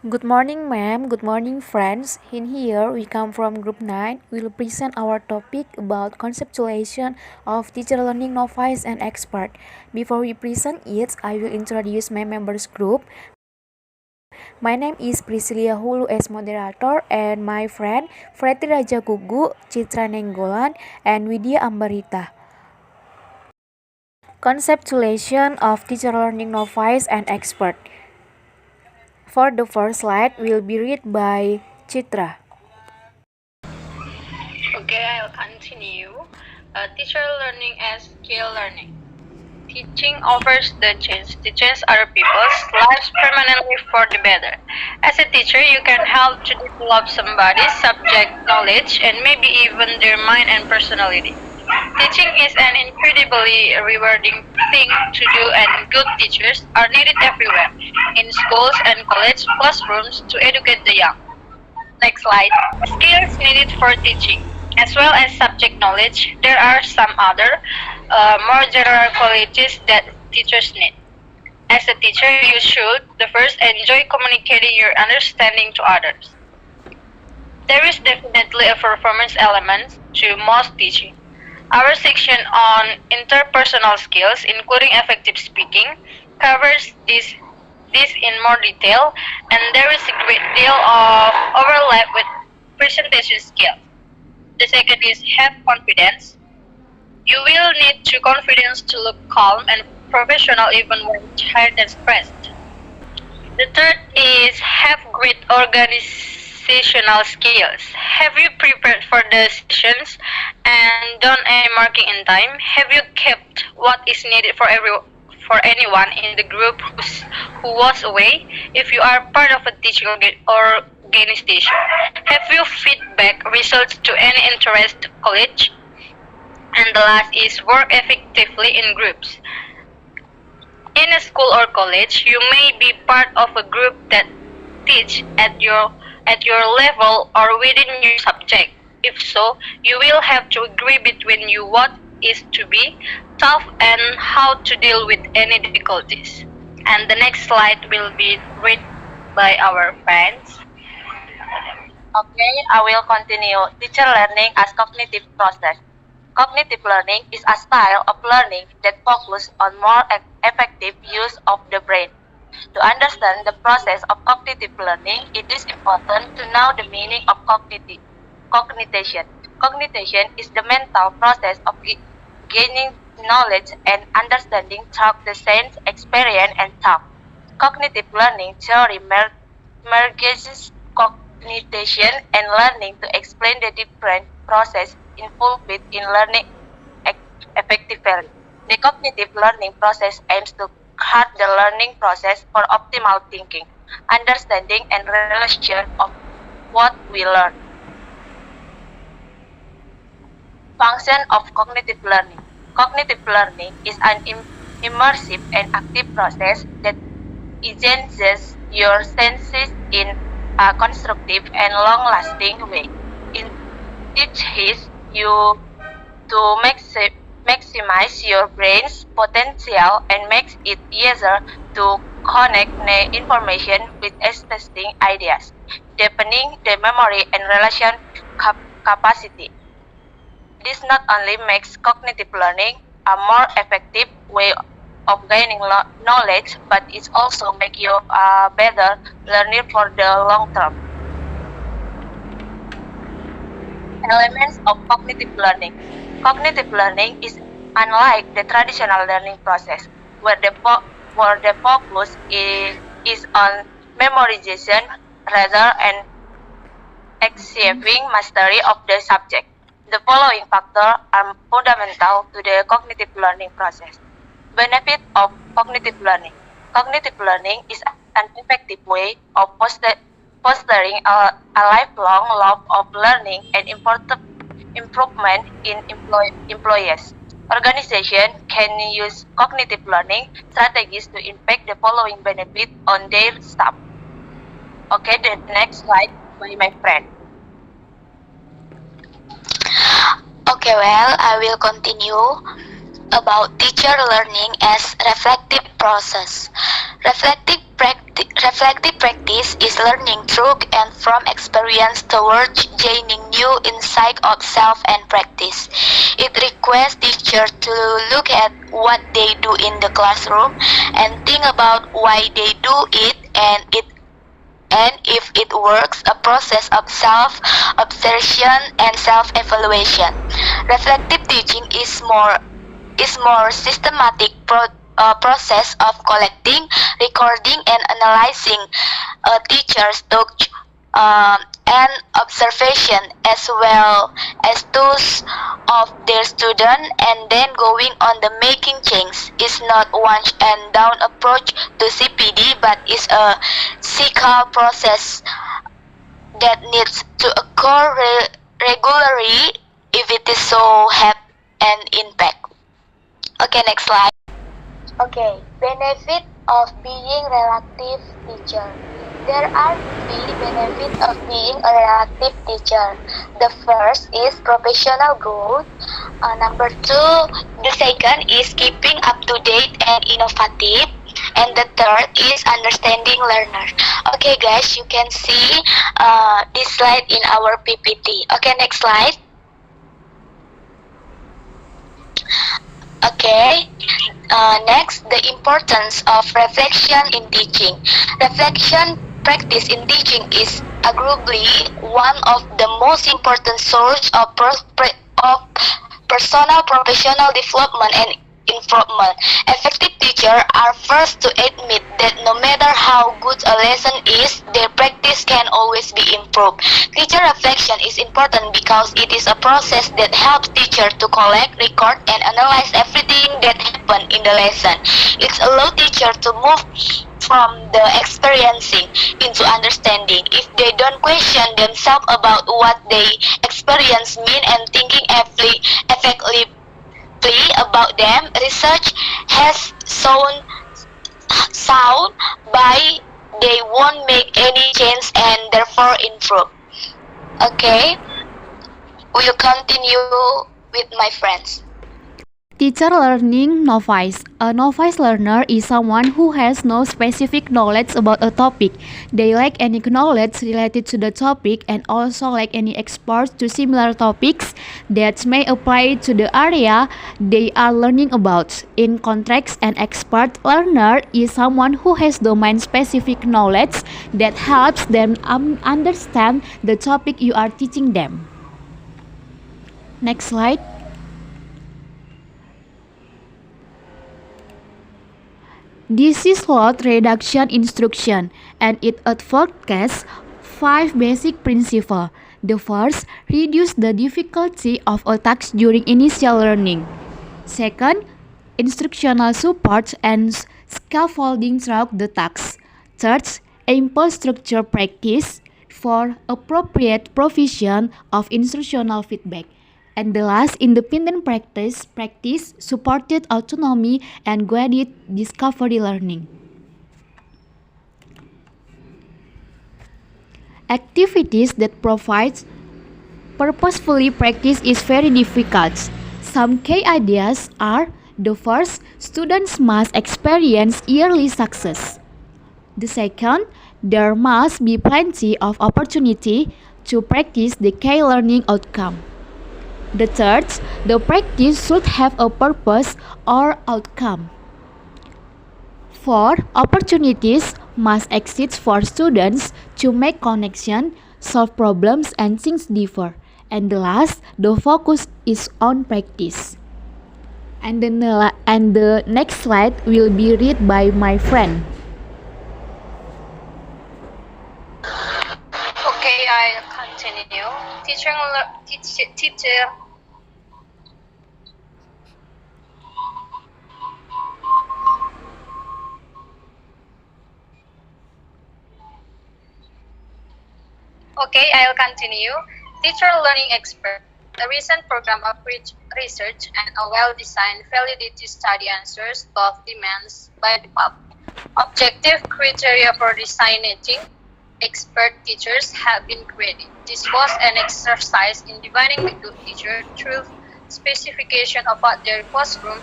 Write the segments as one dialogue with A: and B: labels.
A: Good morning, ma'am. Good morning, friends. In here, we come from Group 9. We'll present our topic about conceptualization of teacher learning novice and expert. Before we present it, I will introduce my members group. My name is Priscilia Hulu as moderator and my friend Freti Raja Gugu, Citra Nenggolan, and Widya Ambarita. Conceptualization of teacher learning novice and expert. For the first slide will be read by Citra.
B: Okay, I'll continue. Teacher learning as skill learning. Teaching offers the chance to change other people's lives permanently for the better. As a teacher, you can help to develop somebody's subject knowledge and maybe even their mind and personality. Teaching is an incredibly rewarding thing to do, and good teachers are needed everywhere, in schools and college classrooms to educate the young. Next slide. Skills needed for teaching. As well as subject knowledge, there are some other, more general qualities that teachers need. As a teacher, you should, the first, enjoy communicating your understanding to others. There is definitely a performance element to most teaching. Our section on interpersonal skills, including effective speaking, covers this in more detail, and there is a great deal of overlap with presentation skills. The second is have confidence. You will need to confidence to look calm and professional even when tired and stressed. The third is have great organizational skills. Have you prepared for the sessions and done any marking in time? Have you kept what is needed for anyone in the group who was away? If you are part of a teaching organization, have you feedback results to any interest college? And the last is work effectively in groups. In a school or college, you may be part of a group that teach at your level or within your subject. If so, you will have to agree between you what is to be tough and how to deal with any difficulties. And the next slide will be read by our friends.
C: Okay, I will continue. Teacher learning as cognitive process. Cognitive learning is a style of learning that focuses on more effective use of the brain. To understand the process of cognitive learning, it is important to know the meaning of cognition. Cognition is the mental process of gaining knowledge and understanding through the sense, experience, and thought. Cognitive learning theory merges cognition and learning to explain the different process involved in learning effectively. The cognitive learning process aims to cut the learning process for optimal thinking, understanding, and relation of what we learn. Function of cognitive learning. Cognitive learning is an immersive and active process that enhances your senses in a constructive and long-lasting way. It teaches you to maximize your brain's potential and makes it easier to connect the information with existing ideas, deepening the memory and relation capacity. This not only makes cognitive learning a more effective way of gaining knowledge, but it also makes you a better learner for the long term. Elements of cognitive learning. Cognitive learning is unlike the traditional learning process, where the focus is on memorization rather than achieving mastery of the subject. The following factors are fundamental to the cognitive learning process. Benefit of cognitive learning. Cognitive learning is an effective way of fostering a lifelong love of learning and improvement in employees. Organizations can use cognitive learning strategies to impact the following benefit on their staff. Okay, the next slide by my friend.
D: Okay, well, I will continue about teacher learning as reflective process. Reflective Reflective practice is learning through and from experience towards gaining new insight of self and practice. It requires teachers to look at what they do in the classroom and think about why they do it and if it works, a process of self-observation and self-evaluation. Reflective teaching is more systematic process of collecting, recording, and analyzing a teacher's talk and observation as well as those of their student and then going on the making change is not one and down approach to CPD but is a cyclical process that needs to occur regularly if it is so have an impact. Okay, next slide. Okay, benefit of being relative teacher. There are three benefits of being a relative teacher. The first is professional growth. Number two, the second is keeping up to date and innovative. And the third is understanding learners. Okay, guys, you can see this slide in our PPT. Okay, next slide. Okay, next, the importance of reflection in teaching. Reflection practice in teaching is arguably one of the most important sources of personal professional development and improvement. Effective teachers are first to admit that no matter how good a lesson is, their practice can always be improved. Teacher reflection is important because it is a process that helps teachers to collect, record, and analyze everything that happened in the lesson. It allows teachers to move from the experiencing into understanding. If they don't question themselves about what they experience mean and thinking effectively about them, research has shown by they won't make any change and therefore improve. Okay, we'll continue with my friends.
A: Teacher learning novice. A novice learner is someone who has no specific knowledge about a topic. They lack any knowledge related to the topic and also lack any exposure to similar topics that may apply to the area they are learning about. In contrast, an expert learner is someone who has domain-specific knowledge that helps them understand the topic you are teaching them. Next slide. This is load reduction instruction and it advocates 5 basic principles. The first, reduce the difficulty of a task during initial learning. Second, instructional support and scaffolding throughout the task. Third, ample structure practice for appropriate provision of instructional feedback. And the last, independent practice supported autonomy and guided discovery learning. Activities that provide purposefully practice is very difficult. Some key ideas are: the first, students must experience yearly success. The second, there must be plenty of opportunity to practice the key learning outcome. The third, the practice should have a purpose or outcome. 4. Opportunities must exist for students to make connections, solve problems, and things differ. And the last, the focus is on practice. And the next slide will be read by my friend.
B: Okay, I'll continue. Teacher. Okay, I'll continue. Teacher learning expert. A recent program of research and a well-designed validity study answers both demands by the public. Objective criteria for designating expert teachers have been created. This was an exercise in defining the good teacher through specification of what their classroom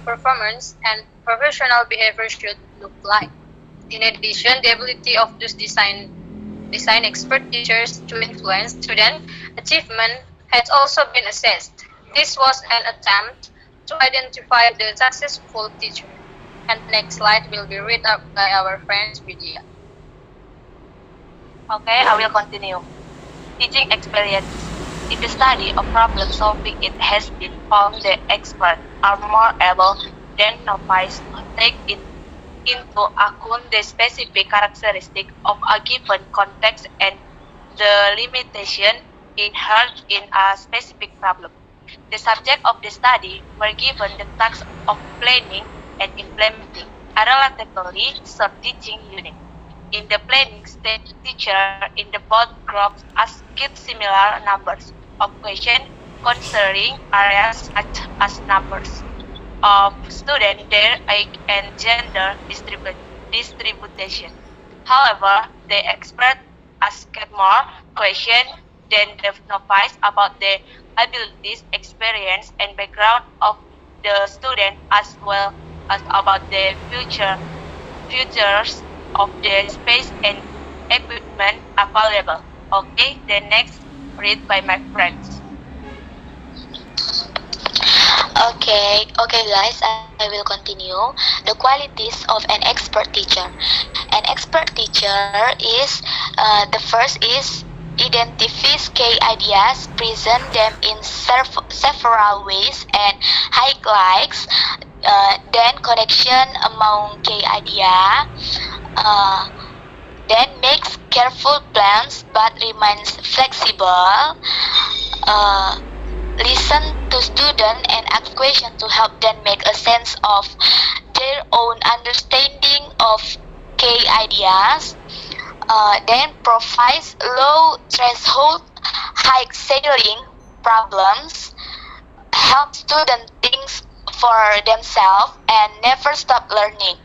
B: performance and professional behavior should look like. In addition, the ability of those design expert teachers to influence student achievement has also been assessed. This was an attempt to identify the successful teacher. And the next slide will be read up by our friend Vidya.
C: Okay, I will continue. Teaching experience. In the study of problem solving, it has been found that experts are more able than novices to take into account the specific characteristics of a given context and the limitation inherent in a specific problem. The subject of the study were given the task of planning and implementing a relatively short teaching unit. In the planning stage, teacher in the both groups asked similar numbers of questions concerning areas such as numbers of students, their age and gender distribution. However, the expert asked more questions than the novice about the abilities, experience, and background of the student as well as about the futures of the space and equipment available. Okay, the next read by my friends.
D: Okay guys, I will continue. The qualities of an expert teacher. An expert teacher is the first is identifies key ideas, present them in several ways, and highlights then connection among key idea. Then makes careful plans but remains flexible. Listen to students and ask questions to help them make a sense of their own understanding of key ideas. Then provides low threshold, high ceiling problems, help students think for themselves and never stop learning.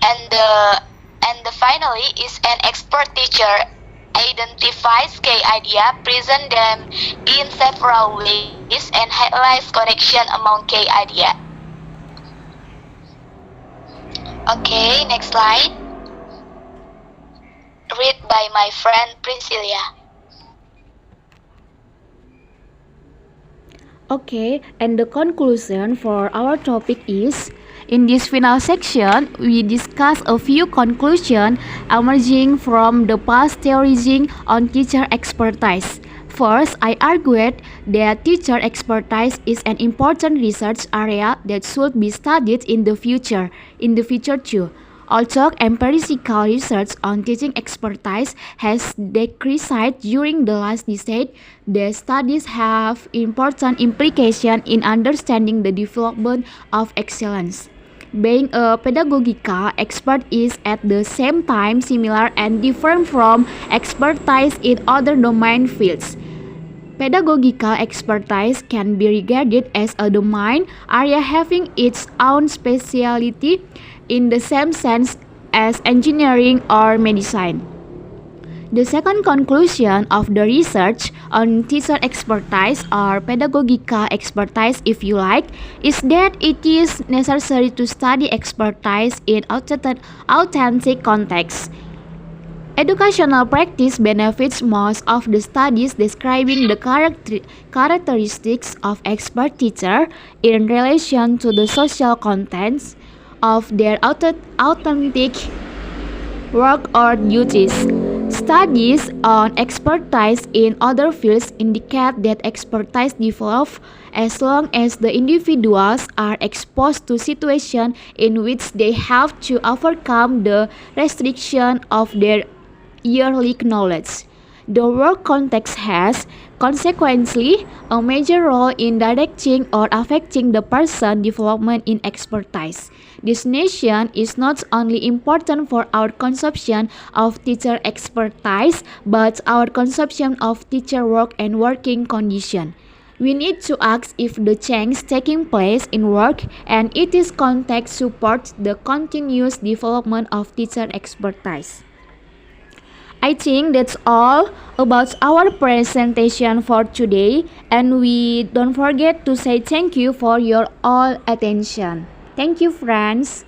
D: And the finally is an expert teacher identifies key idea, present them in several ways, and highlights connection among key idea. Okay, next slide. Read by my friend Priscilla.
A: Okay, and the conclusion for our topic is, in this final section, we discuss a few conclusions emerging from the past theorizing on teacher expertise. First, I argued that teacher expertise is an important research area that should be studied in the future too. Although empirical research on teaching expertise has decreased during the last decade, the studies have important implications in understanding the development of excellence. Being a pedagogical expert is at the same time similar and different from expertise in other domain fields. Pedagogical expertise can be regarded as a domain area having its own specialty in the same sense as engineering or medicine. The second conclusion of the research on teacher expertise or pedagogical expertise, if you like, is that it is necessary to study expertise in authentic contexts. Educational practice benefits most of the studies describing the characteristics of expert teacher in relation to the social contents of their authentic work or duties. Studies on expertise in other fields indicate that expertise develops as long as the individuals are exposed to situations in which they have to overcome the restriction of their yearly knowledge. The work context has, consequently, a major role in directing or affecting the person's development in expertise. This notion is not only important for our conception of teacher expertise, but our conception of teacher work and working condition. We need to ask if the change taking place in work and its context supports the continuous development of teacher expertise. I think that's all about our presentation for today, and we don't forget to say thank you for your all attention. Thank you, friends.